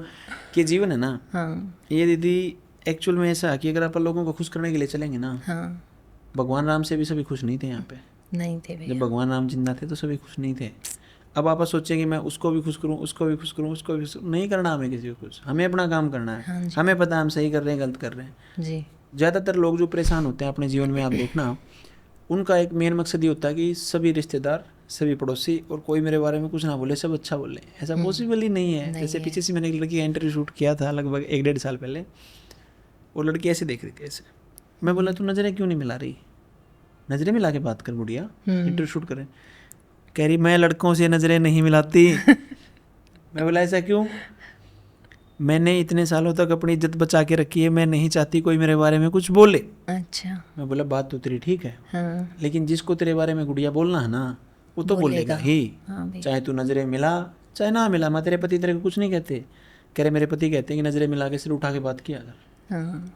कि जीवन है ना, हाँ ये दीदी एक्चुअल में ऐसा कि अगर अपन लोगों को खुश करने के लिए चलेंगे ना, हाँ, भगवान राम से भी सभी खुश नहीं थे यहाँ पे। नहीं थे जब भैया। भगवान राम जिंदा थे तो सभी खुश नहीं थे। अब आप सोचें कि मैं उसको भी खुश करूँ, उसको भी खुश करूँ, उसको भी खुश, नहीं करना हमें किसी को खुश। हमें अपना काम करना है। हाँ जी, हमें पता है हम सही कर रहे हैं गलत कर रहे हैं। जी। ज़्यादातर लोग जो परेशान होते हैं अपने जीवन में, आप देखना, उनका एक मेन मकसद ये होता है कि सभी रिश्तेदार, सभी पड़ोसी और कोई मेरे बारे में कुछ ना बोले, सब अच्छा बोले। ऐसा पॉसिबल ही नहीं है। नहीं जैसे है। पीछे से मैंने एक लड़की का इंटरव्यू शूट किया था लगभग 1-1.5 साल पहले। वो लड़की ऐसे देख रही थी ऐसे। मैं बोला तू नज़रें क्यों नहीं मिला रही? नज़रें मिला के बात कर बुढ़िया, इंटरव्यू शूट करें। कह रही मैं लड़कों से नज़रें नहीं मिलाती। मैं बोला ऐसा क्यों? मैंने इतने सालों तक अपनी इज्जत बचा के रखी है, मैं नहीं चाहती कोई मेरे बारे में कुछ बोले। अच्छा। मैं बोला बात तो तेरी ठीक है, हाँ, लेकिन जिसको तेरे बारे में गुड़िया बोलना है ना, वो तो बोलेगा ही। हाँ भैया। चाहे तू नज़रें मिला चाहे ना मिला। मैं तेरे पति तेरे को कुछ नहीं कहते। कह रहे मेरे पति कहते हैं कि नज़रें मिला के सिर उठा के बात किया कर। हाँ,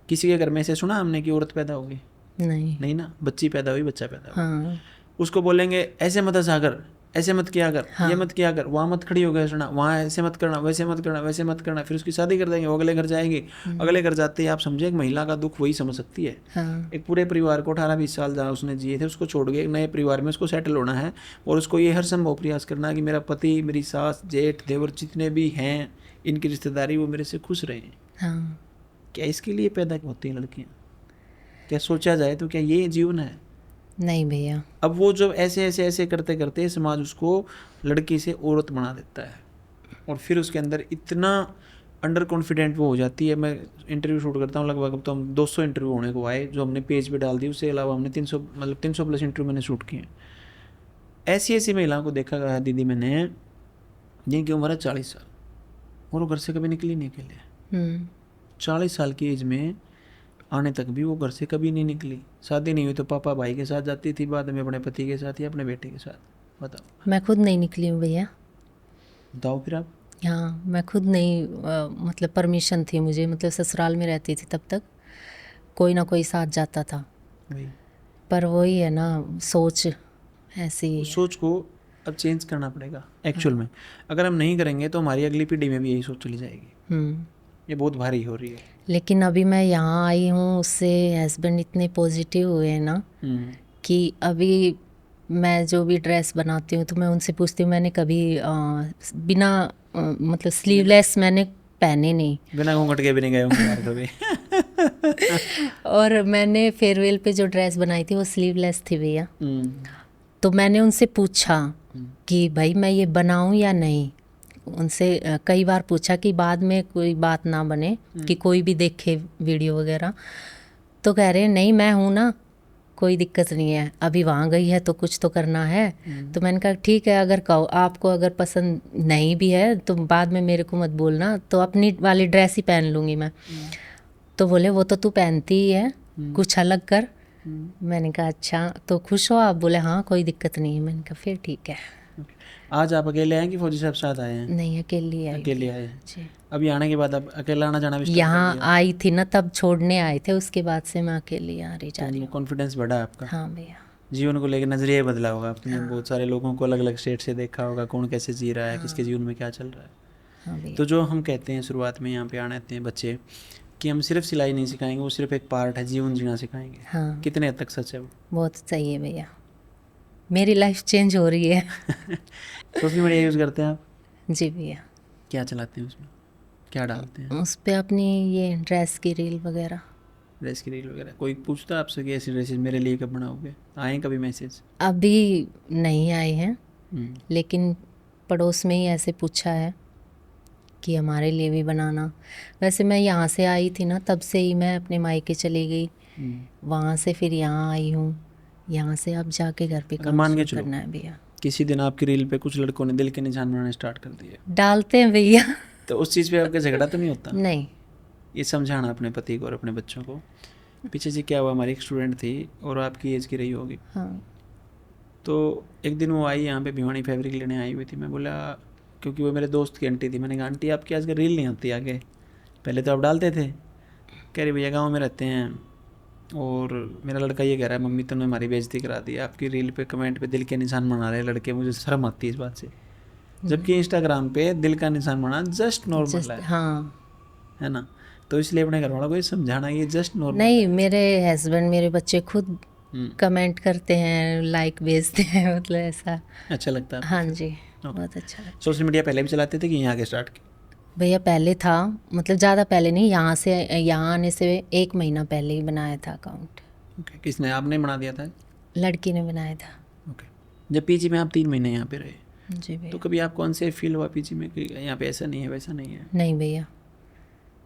किसी के घर में ऐसे सुना हमने कि औरत पैदा होगी? नहीं। नहीं ना, बच्ची पैदा हुई, बच्चा पैदा हुआ। हाँ उसको बोलेंगे ऐसे मत हंसा कर, ऐसे मत किया कर, हाँ, ये मत किया कर, वहाँ मत खड़ी हो गए सुना, वहाँ ऐसे मत करना, वैसे मत करना, वैसे मत करना। फिर उसकी शादी कर देंगे, वो अगले घर जाएंगे। अगले घर जाते ही आप समझे एक महिला का दुख वही समझ सकती है। हाँ, एक पूरे परिवार को 18-20 साल जहाँ उसने जिए थे उसको छोड़ के एक नए परिवार में उसको सेटल होना है, और उसको ये हर संभव प्रयास करना है कि मेरा पति, मेरी सास, जेठ, देवर जितने भी हैं, इनकी रिश्तेदारी वो मेरे से खुश रहें। हाँ। क्या इसके लिए पैदा होती हैं लड़कियाँ? क्या सोचा जाए तो क्या ये जीवन है? नहीं भैया। अब वो जब ऐसे ऐसे ऐसे करते करते समाज उसको लड़की से औरत बना देता है, और फिर उसके अंदर इतना अंडर कॉन्फिडेंट वो हो जाती है। मैं इंटरव्यू शूट करता हूँ लगभग, अब तो हम 200 इंटरव्यू होने को आए जो हमने पेज पे डाल दी। उसके अलावा हमने 300 प्लस इंटरव्यू मैंने शूट किए। ऐसी ऐसी महिलाओं को देखा गया दीदी मैंने, जिनकी उम्र है 40 साल और वो घर से कभी निकली नहीं अकेले। 40 साल की एज में आने तक भी वो घर से कभी नहीं निकली। शादी नहीं हुई तो पापा भाई के साथ जाती थी, बाद में अपने पति के साथ या अपने बेटे के साथ। बताओ। मैं खुद नहीं निकली हूँ भैया। बताओ फिर आप। हाँ, मैं खुद नहीं, मतलब परमिशन थी मुझे, मतलब ससुराल में रहती थी तब तक कोई ना कोई साथ जाता था। वही पर वही है ना, सोच ऐसी ही उस है। सोच को अब चेंज करना पड़ेगा एक्चुअल में। अगर हम नहीं करेंगे तो हमारी अगली पीढ़ी में भी यही सोच चली जाएगी। ये बहुत भारी हो रही है। लेकिन अभी मैं यहाँ आई हूँ, उससे हस्बैंड इतने पॉजिटिव हुए हैं ना कि अभी मैं जो भी ड्रेस बनाती हूँ तो मैं उनसे पूछती हूँ। मैंने कभी बिना मतलब स्लीवलेस मैंने पहने नहीं, बिना घूंघट के भी नहीं गए होंगे यार कभी। और मैंने फेयरवेल पे जो ड्रेस बनाई थी वो स्लीवलेस थी भैया। तो मैंने उनसे पूछा कि भाई मैं ये बनाऊं या नहीं। उनसे कई बार पूछा कि बाद में कोई बात ना बने कि कोई भी देखे वीडियो वगैरह। तो कह रहे नहीं मैं हूँ ना, कोई दिक्कत नहीं है, अभी वहाँ गई है तो कुछ तो करना है। तो मैंने कहा ठीक है, अगर कहो आपको अगर पसंद नहीं भी है तो बाद में मेरे को मत बोलना, तो अपनी वाली ड्रेस ही पहन लूँगी मैं। तो बोले वो तो तू पहनती ही है, कुछ अलग कर। मैंने कहा अच्छा तो खुश हो आप? बोले हाँ कोई दिक्कत नहीं है। मैंने कहा फिर ठीक है। आज आप अकेले आए कि फौजी साहब साथ आए हैं? नहीं, अकेली आई अकेले थी आए हैं। जी। अभी आने के बाद अब अकेला आना जाना भी स्टार्ट कर यहाँ दिया? आई थी ना तब छोड़ने आए थे, उसके बाद से मैं अकेली आ रही जा रही हूँ। कॉन्फिडेंस बढ़ा है आपका? हाँ भैया। जीवन को लेकर नजरिया बदला होगा आपने। बहुत सारे लोगों को अलग अलग स्टेट से देखा होगा, कौन कैसे जी रहा है, किसके जीवन में क्या चल रहा है। हाँ भैया। तो जो हम कहते हैं शुरुआत में यहाँ पे आने आते हैं बच्चे कि हम सिर्फ सिलाई नहीं सिखाएंगे, वो सिर्फ एक पार्ट है, जीवन जीना सिखाएंगे। हाँ, कितने हद तक सच है वो? बहुत सही है भैया, मेरी लाइफ चेंज हो रही है। सोशल मीडिया यूज़ करते हैं आप? जी भैया। क्या चलाते हैं उसमें, क्या डालते हैं? उस पे अपनी ये ड्रेस की रील वगैरह। ड्रेस की रील वगैरह? कोई पूछता है आपसे कि ऐसी ड्रेसेस मेरे लिए कब बनाओगे? आए कभी मैसेज? अभी नहीं आए हैं, लेकिन पड़ोस में ही ऐसे पूछा है कि हमारे लिए भी बनाना। वैसे मैं यहाँ से आई थी ना तब से ही मैं अपने मायके चली गई, वहाँ से फिर यहाँ आई हूँ, यहाँ से अब जाके घर पे अगर काम मान के शुरू चलो करना है भैया। किसी दिन आपकी रील पे कुछ लड़कों ने दिल के निशान बनाने स्टार्ट कर दिए, डालते हैं भैया। तो उस चीज़ पे आपका झगड़ा तो नहीं होता? नहीं। ये समझाना अपने पति को और अपने बच्चों को। पीछे से क्या हुआ, हमारी एक स्टूडेंट थी और आपकी एज की रही होगी, हाँ। तो एक दिन वो आई यहाँ पे भिवानी फैब्रिक लेने आई हुई थी। मैं बोला, क्योंकि वो मेरे दोस्त की आंटी थी, मैंने कहा आंटी आपकी आजकल रील नहीं आती आगे, पहले तो आप डालते थे। कह रही भैया गाँव में रहते हैं और मेरा लड़का ये कह रहा है मम्मी तुमने हमारी बेइज्जती करा दी, आपकी रील पे कमेंट पे दिल के निशान बना रहे लड़के, मुझे शर्म आती है इस बात से। जबकि इंस्टाग्राम पे दिल का निशान बनाना जस्ट नॉर्मल है, हाँ। है ना? तो इसलिए अपने घर वालों को ये समझाना ये जस्ट नॉर्मल नहीं, है। मेरे हस्बैंड मेरे बच्चे खुद कमेंट करते हैं, लाइक भेजते हैं, मतलब ऐसा अच्छा लगता है? हाँ जी, बहुत अच्छा लगता है। सोशल मीडिया पहले भी चलाते थे कि यहाँ के स्टार्ट किया? भैया पहले था, मतलब ज़्यादा पहले नहीं, यहाँ आने से 1 महीना पहले ही बनाया था अकाउंट। ओके, किसने, आपने बना दिया था? लड़की ने बनाया था। ओके। जब पीजी में आप 3 महीने यहाँ पे रहे, जी भैया। तो कभी आपको अनसेफ फील हुआ पीजी में कि यहाँ पे ऐसा नहीं है वैसा नहीं है? नहीं भैया,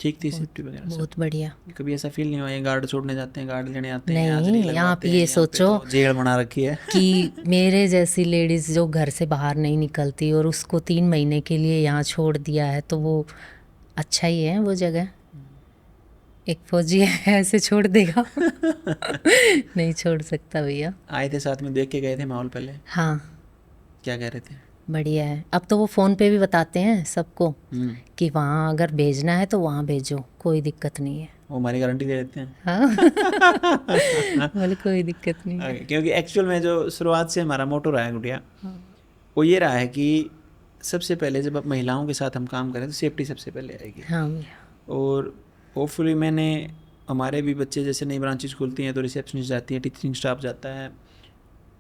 ठीक थी सेफ्टी वगैरह सब? बहुत बढ़िया। कभी ऐसा फील नहीं हुआ ये गार्ड छोड़ने जाते हैं, गार्ड लेने आते हैं, हाजिरी नहीं, लगवाते आप हैं, ये यहाँ पे सोचो तो जेल बना रखी है? कि मेरे जैसी लेडीज़ जो घर से बाहर नहीं निकलती और उसको 3 महीने के लिए यहाँ छोड़ दिया है, तो वो अच्छा ही है वो जगह। एक फौजी है ऐसे छोड़ देगा? नहीं छोड़ सकता भैया। आए थे साथ में, देख के गए थे माहौल पहले? हाँ, क्या कह रहे थे? बढ़िया है। अब तो वो फ़ोन पे भी बताते हैं सबको कि वहाँ अगर भेजना है तो वहाँ भेजो, कोई दिक्कत नहीं है। वो हमारी गारंटी दे देते हैं? हाँ। बोले कोई दिक्कत नहीं है। क्योंकि एक्चुअल में जो शुरुआत से हमारा मोटो रहा है गुड़िया, वो ये रहा है कि सबसे पहले जब आप महिलाओं के साथ हम काम करें तो सेफ्टी सबसे पहले आएगी। हाँ भैया। और होपफुली मैंने, हमारे भी बच्चे जैसे नई ब्रांचेज खुलती हैं तो रिसेप्शनिस्ट जाती है, टीचिंग स्टाफ जाता है,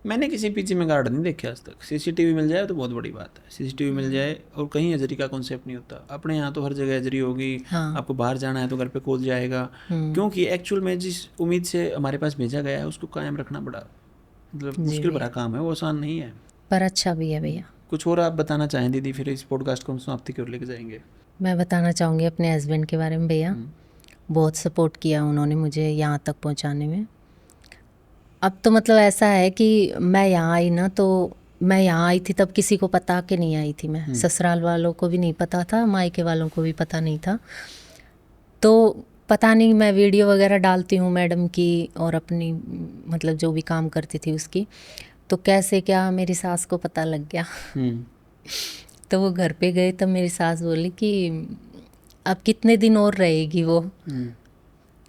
मैंने किसी पीजी में गार्ड नहीं देखे आज तक। सीसीटीवी मिल जाए तो बहुत बड़ी बात है, सीसीटीवी मिल जाए, और कहीं हजरी का कॉन्सेप्ट नहीं होता। अपने यहाँ तो हर जगह हजरी होगी। हाँ। आपको बाहर जाना है तो घर पे कॉल जाएगा, क्योंकि एक्चुअल में जिस उम्मीद से हमारे पास भेजा गया है उसको कायम रखना बड़ा मतलब मुश्किल भरा काम है, वो आसान नहीं है। पर अच्छा भी है भैया। कुछ और आप बताना चाहें दीदी, फिर इस पॉडकास्ट को हम समाप्ति की ओर लेके जाएंगे। मैं बताना चाहूँगी अपने हस्बैंड के बारे में भैया। बहुत सपोर्ट किया उन्होंने मुझे यहाँ तक पहुँचाने में। अब तो मतलब ऐसा है कि मैं यहाँ आई ना, तो मैं यहाँ आई थी तब किसी को पता के नहीं आई थी मैं। ससुराल वालों को भी नहीं पता था, मायके वालों को भी पता नहीं था। तो पता नहीं, मैं वीडियो वगैरह डालती हूँ मैडम की और अपनी मतलब जो भी काम करती थी उसकी, तो कैसे क्या मेरी सास को पता लग गया। तो वो घर पे गए तब मेरी सास बोली कि अब कितने दिन और रहेगी वो।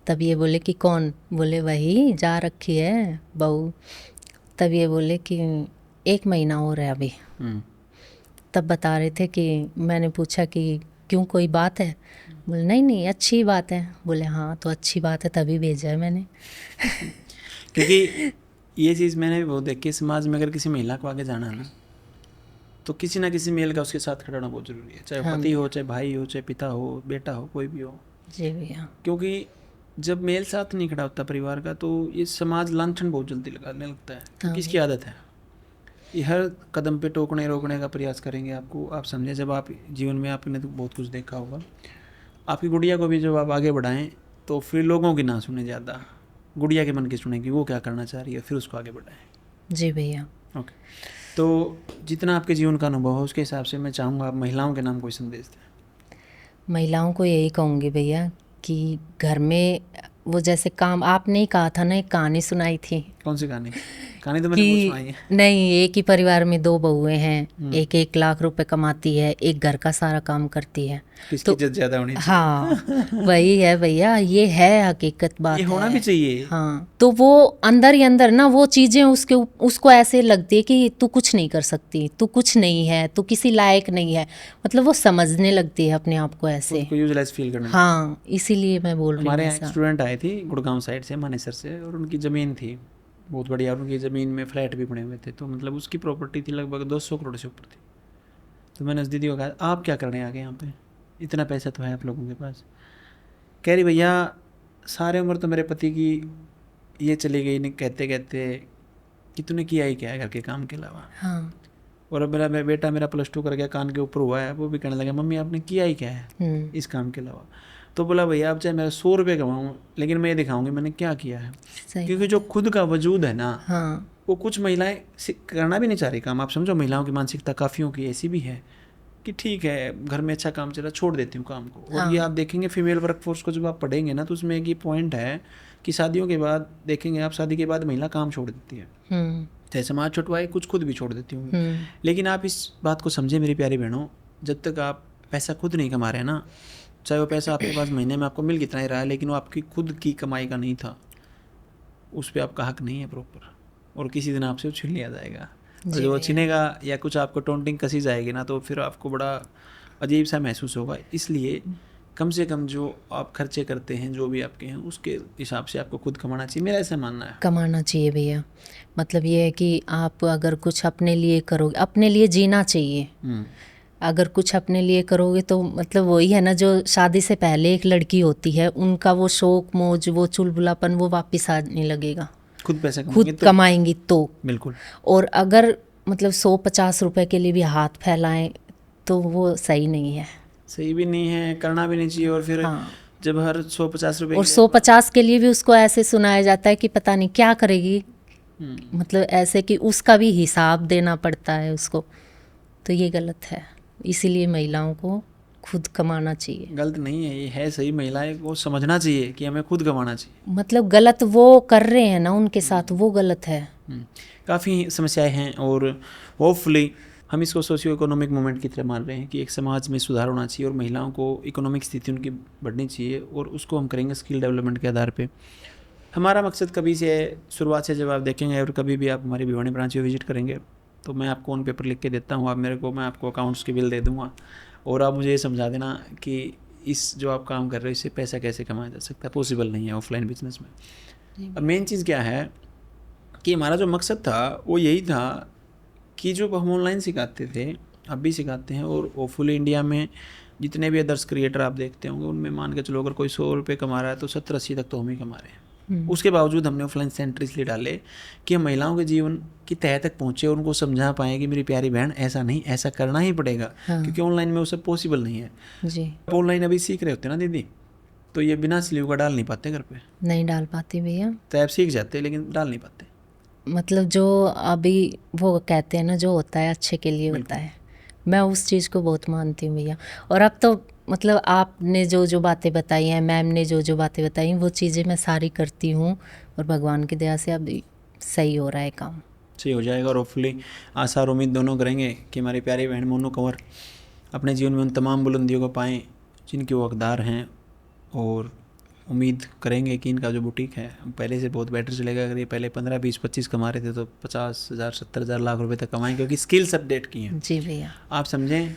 तब ये बोले कि कौन? बोले वही जा रखी है बहू। तब ये बोले कि 1 महीना और है अभी। तब बता रहे थे कि मैंने पूछा कि क्यों, कोई बात है? बोले नहीं नहीं अच्छी बात है। बोले हाँ तो अच्छी बात है, तभी भेजा है मैंने। क्योंकि ये चीज़ मैंने भी बहुत देखी, समाज में अगर किसी महिला को आगे जाना है ना, तो किसी ना किसी मेल का उसके साथ खड़ा होना बहुत ज़रूरी है, चाहे पति हो, चाहे भाई हो, चाहे पिता हो, बेटा हो, कोई भी हो। जी भैया। क्योंकि जब मेल साथ नहीं खड़ा होता परिवार का, तो ये समाज लांछन बहुत जल्दी लगाने लगता है, क्योंकि इसकी आदत है। ये हर कदम पे टोकने रोकने का प्रयास करेंगे आपको। आप समझे, जब आप जीवन में आपने तो बहुत कुछ देखा होगा, आपकी गुड़िया को भी जब आप आगे बढ़ाएं तो फिर लोगों की ना सुने ज़्यादा, गुड़िया के मन की सुने कि वो क्या करना चाह रही है, फिर उसको आगे बढ़ाएं। जी भैया। ओके, तो जितना आपके जीवन का अनुभव है उसके हिसाब से मैं चाहूँगा आप महिलाओं के नाम कोई संदेश दें। महिलाओं को यही कहूँगी भैया कि घर में वो जैसे काम आपने ही कहा था ना, एक कहानी सुनाई थी। कौन सी कहानी? कहानी तो मैंने बहुत सुनाई है। नहीं, एक ही परिवार में 2 बहुएं हैं, एक 1 लाख रुपए कमाती है, एक घर का सारा काम करती है। किसकी इज्जत ज़्यादा होनी चाहिए? हाँ वही है भैया, ये है हकीकत बात, ये होना भी चाहिए। हाँ, तो वो अंदर ही अंदर ना वो चीज़ें उसको ऐसे लगती है कि तू कुछ नहीं कर सकती, तू कुछ नहीं है, तू किसी लायक नहीं है, मतलब वो समझने लगती है अपने आप को ऐसे, यूजलेस फील करने। हाँ, इसीलिए मैं बोल रही हूँ। हमारे यहाँ स्टूडेंट आए थे गुड़गांव साइड से, मानेसर से, और उनकी ज़मीन थी बहुत बढ़िया, और उनकी ज़मीन में फ्लैट भी बने हुए थे, तो मतलब उसकी प्रॉपर्टी थी लगभग 200 करोड़ से ऊपर थी। तो मैंने उस दीदी को कहा आप क्या करने आ गए यहाँ पे, इतना पैसा तो है आप लोगों के पास? कह रही भैया सारे उम्र तो मेरे पति की ये चली गई नहीं कहते कहते कि तूने किया ही क्या है घर के काम के अलावा। हाँ। और अब मेरा बेटा मेरा +2 कर गया, कान के ऊपर हुआ है, वो भी कहने लगा मम्मी आपने किया ही क्या है इस काम के अलावा। तो बोला भैया आप चाहे मैं 100 रुपये कमाऊँ लेकिन मैं ये दिखाऊंगी मैंने क्या किया है। सही क्योंकि जो खुद का वजूद है ना, हाँ वो कुछ महिलाएं करना भी नहीं चाह रही काम। आप समझो महिलाओं की मानसिकता काफ़ियों की ऐसी भी है कि ठीक है घर में अच्छा काम चला छोड़ देती हूँ काम को। और ये आप देखेंगे फीमेल वर्कफोर्स को जब आप पढ़ेंगे ना तो उसमें एक ये पॉइंट है कि शादियों के बाद देखेंगे आप, शादी के बाद महिला काम छोड़ देती है, चाहे समाज छुटवाए, कुछ खुद भी छोड़ देती होंगी। लेकिन आप इस बात को समझे मेरी प्यारी बहनों, जब तक आप पैसा खुद नहीं कमा रहे हैं ना, चाहे वो पैसा आपके पास महीने में आपको मिल कितना ही रहा है, लेकिन वो आपकी खुद की कमाई का नहीं था, उस पर आपका हक नहीं है प्रॉपर, और किसी दिन आपसे वो छीन लिया जाएगा। और जो छीनेगा या कुछ आपको टोंटिंग कसी जाएगी ना, तो फिर आपको बड़ा अजीब सा महसूस होगा। इसलिए कम से कम जो आप खर्चे करते हैं जो भी आपके हैं उसके हिसाब से आपको खुद कमाना चाहिए, मेरा ऐसा मानना है। कमाना चाहिए भैया, मतलब ये है कि आप अगर कुछ अपने लिए करोगे, अपने लिए जीना चाहिए। अगर कुछ अपने लिए करोगे तो मतलब वही है ना, जो शादी से पहले एक लड़की होती है उनका वो शौक मौज वो चुलबुलापन वो वापस आने लगेगा, खुद पैसे खुद कमाएंगी तो। बिल्कुल। और अगर मतलब 100-50 रुपए के लिए भी हाथ फैलाएं तो वो सही नहीं है, सही भी नहीं है, करना भी नहीं चाहिए। और फिर जब हर 100-50 रुपए और 150 के लिए भी उसको ऐसे सुनाया जाता है कि पता नहीं क्या करेगी, मतलब ऐसे कि उसका भी हिसाब देना पड़ता है उसको, तो ये गलत है। इसीलिए महिलाओं को खुद कमाना चाहिए। गलत नहीं है, ये है सही। महिलाएं को समझना चाहिए कि हमें खुद कमाना चाहिए। मतलब गलत वो कर रहे हैं ना उनके साथ, वो गलत है। काफ़ी समस्याएं हैं और होपफुली हम इसको सोशियो इकोनॉमिक मूवमेंट की तरह मान रहे हैं कि एक समाज में सुधार होना चाहिए और महिलाओं को इकोनॉमिक स्थिति उनकी बढ़नी चाहिए, और उसको हम करेंगे स्किल डेवलपमेंट के आधार पे। हमारा मकसद कभी से शुरुआत से जब आप देखेंगे और कभी भी आप हमारी भिवानी ब्रांच में विजिट करेंगे तो मैं आपको ऑन पेपर लिख के देता हूँ, आप मेरे को, मैं आपको अकाउंट्स के बिल दे दूँगा और आप मुझे ये समझा देना कि इस जो आप काम कर रहे हो इससे पैसा कैसे कमाया जा सकता है। पॉसिबल नहीं है ऑफलाइन बिजनेस में। अब मेन चीज़ क्या है कि हमारा जो मकसद था वो यही था कि जो हम ऑनलाइन सिखाते थे अब भी सिखाते हैं, और होपफुली इंडिया में जितने भी अदर्स क्रिएटर आप देखते होंगे उनमें मान के चलो अगर कोई 100 रुपये कमा रहा है तो 70-80 तक तो हम ही कमा रहे हैं। उसके बावजूद हमने ऑफलाइन सेंटर इसलिए डाले कि हम महिलाओं के जीवन की तह तक पहुँचे और उनको समझा पाएँ कि मेरी प्यारी बहन ऐसा नहीं, ऐसा करना ही पड़ेगा। क्योंकि ऑनलाइन में वो सब पॉसिबल नहीं है जी। ऑनलाइन अभी सीख रहे होते ना दीदी, तो ये बिना स्लीव का डाल नहीं पाते, घर पे नहीं डाल पाते भैया। तो आप सीख जाते लेकिन डाल नहीं पाते। मतलब जो अभी वो कहते हैं ना, जो होता है अच्छे के लिए होता है, मैं उस चीज़ को बहुत मानती हूँ भैया। और अब तो मतलब आपने जो जो बातें बताई हैं, मैम ने जो जो बातें बताई, वो चीज़ें मैं सारी करती हूँ और भगवान की दया से अब सही हो रहा है काम, सही हो जाएगा। और होपफुली आशा और उम्मीद दोनों करेंगे कि हमारी प्यारी बहन मोनू कंवर अपने जीवन में उन तमाम बुलंदियों को पाएँ जिनके वो हकदार हैं, और उम्मीद करेंगे कि इनका जो बुटीक है पहले से बहुत बेटर चलेगा। अगर ये पहले 15, 20, 25 कमा रहे थे तो 50,000, 70,000, लाख रुपए तक कमाएं, क्योंकि स्किल्स अपडेट की हैं। जी भैया। आप समझें,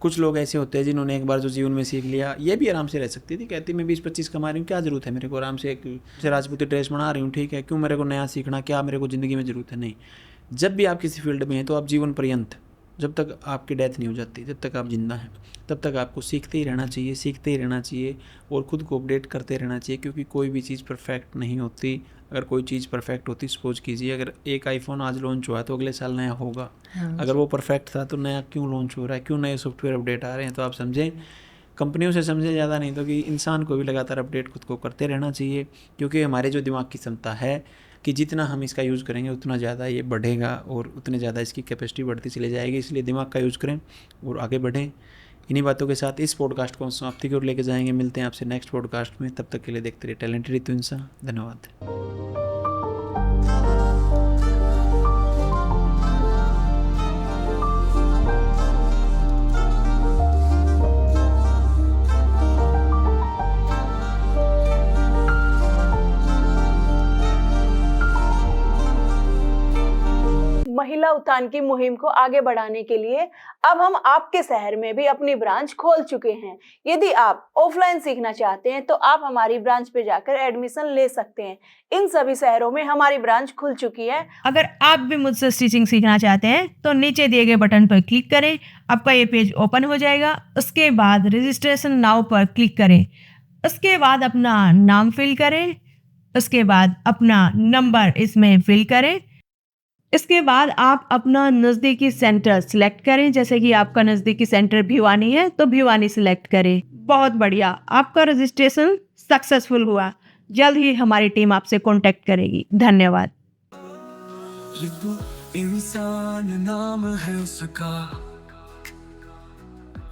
कुछ लोग ऐसे होते हैं जिन्होंने एक बार जो जीवन में सीख लिया, ये भी आराम से रह सकती थी, कहती मैं 20-25 कमा रही हूँ, क्या ज़रूरत है मेरे को आराम से एक राजपूती ड्रेस बना रही हूँ, ठीक है, क्यों मेरे को नया सीखना, क्या मेरे को ज़िंदगी में ज़रूरत है। नहीं, जब भी आप किसी फील्ड में हैं तो आप जीवन पर्यंत, जब तक आपकी डेथ नहीं हो जाती, जब तक आप जिंदा हैं, तब तक आपको सीखते ही रहना चाहिए, सीखते ही रहना चाहिए और ख़ुद को अपडेट करते रहना चाहिए। क्योंकि कोई भी चीज़ परफेक्ट नहीं होती। अगर कोई चीज़ परफेक्ट होती, सपोज कीजिए अगर एक आईफोन आज लॉन्च हुआ है तो अगले साल नया होगा। अगर वो परफेक्ट था तो नया क्यों लॉन्च हो रहा है, क्यों नए सॉफ्टवेयर अपडेट आ रहे हैं। तो आप समझें, कंपनियों से समझे ज़्यादा नहीं तो कि इंसान को भी लगातार अपडेट खुद को करते रहना चाहिए। क्योंकि हमारे जो दिमाग की क्षमता है कि जितना हम इसका यूज़ करेंगे उतना ज़्यादा ये बढ़ेगा और उतने ज़्यादा इसकी कैपेसिटी बढ़ती चली जाएगी। इसलिए दिमाग का यूज़ करें और आगे बढ़ें। इन्हीं बातों के साथ इस पॉडकास्ट को हम समाप्ति की ओर लेके जाएंगे। मिलते हैं आपसे नेक्स्ट पॉडकास्ट में, तब तक के लिए देखते रहिए टैलेंटेड रितु इंसान। धन्यवाद। महिला उत्थान की मुहिम को आगे बढ़ाने के लिए अब हम आपके शहर में भी अपनी ब्रांच खोल चुके हैं। यदि आप ऑफलाइन सीखना चाहते हैं तो आप हमारी ब्रांच पे जाकर एडमिशन ले सकते हैं। इन सभी शहरों में हमारी ब्रांच खुल चुकी है। अगर आप भी मुझसे स्टिचिंग सीखना चाहते हैं तो नीचे दिए गए बटन पर क्लिक करें, आपका ये पेज ओपन हो जाएगा। उसके बाद रजिस्ट्रेशन नाउ पर क्लिक करें, उसके बाद अपना नाम फिल करें, उसके बाद अपना नंबर इसमें फिल करें। इसके बाद आप अपना नज़दीकी सेंटर सिलेक्ट करें। जैसे कि आपका नज़दीकी सेंटर भिवानी है तो भिवानी सिलेक्ट करें। बहुत बढ़िया, आपका रजिस्ट्रेशन सक्सेसफुल हुआ। जल्द ही हमारी टीम आपसे कांटेक्ट करेगी। धन्यवाद। इंसान नाम है उसका,